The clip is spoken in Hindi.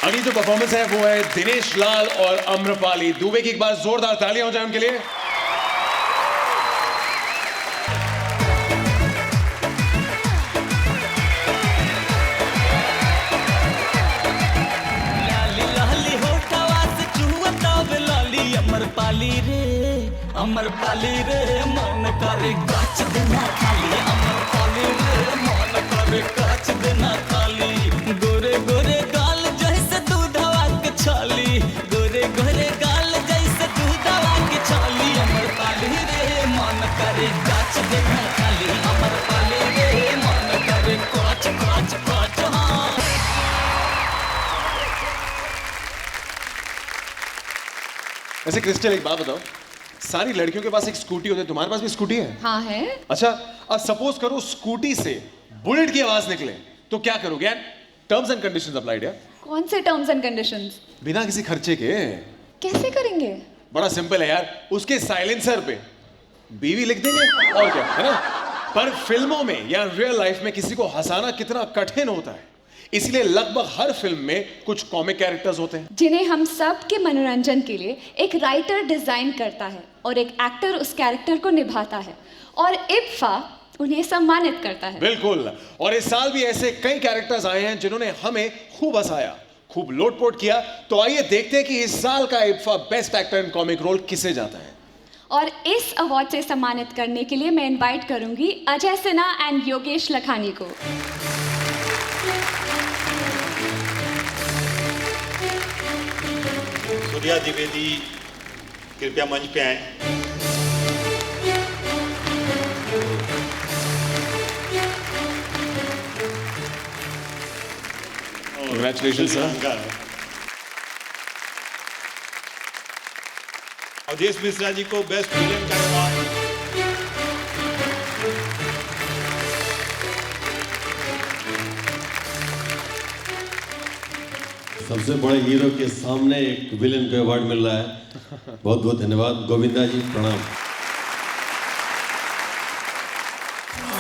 अगली जो परफॉर्मेंस है वो है दिनेश लाल और अम्रपाली दुबे की। एक बार जोरदार तालियां हो जाए उनके लिए। अमरपाली रे मन करे काच देना खाली, अमरपाली रे मन करे काच देना खाली। गोरे गोरे गाल जैसे दूधवा के छाली, गोरे गोरे गाल जैसे दूधवा के छाली। अमरपाली रे मन करे काच देना खाली, अमरपाली रे मन करे काच काच काच। हाँ वैसे क्रिस्टल एक बात बताओ, सारी लड़कियों के पास एक स्कूटी होती है, तुम्हारे पास भी स्कूटी है? हाँ है। अच्छा, अब सपोज करो स्कूटी से बुलेट की आवाज निकले तो क्या करोगे यार? टर्म्स एंड कंडीशंस अप्लाइड यार। कौन से टर्म्स एंड कंडीशंस? बिना किसी खर्चे के। कैसे करेंगे? बड़ा सिंपल है यार, उसके साइलेंसर पे बीवी लिख देंगे और क्या, है ना? पर फिल्मों में या रियल लाइफ में किसी को हंसाना कितना कठिन होता है, इसलिए लगभग हर फिल्म में कुछ कॉमिक कैरेक्टर्स होते हैं जिन्हें हम सब के मनोरंजन के लिए एक राइटर डिजाइन करता है और एक एक्टर उस कैरेक्टर को निभाता है और इब्फा उन्हें सम्मानित करता है। बिल्कुल। और इस साल भी ऐसे कई कैरेक्टर्स आए हैं जिन्होंने हमें खूब हंसाया, खूब लोटपोट किया। तो आइए देखते हैं कि इस साल का IIFA best actor in comic role किसे जाता है। और इस अवार्ड से सम्मानित करने के लिए मैं इनवाइट करूंगी अजय सिन्हा एंड योगेश लखानी को। सूर्या द्विवेदी कृपया मंच पे आए। Congratulations, sir. अवधेश मिश्रा जी को बेस्ट विलेन का अवार्ड। सबसे बड़े हीरो के सामने एक विलेन को अवार्ड मिल रहा है। बहुत बहुत धन्यवाद गोविंदा जी, प्रणाम।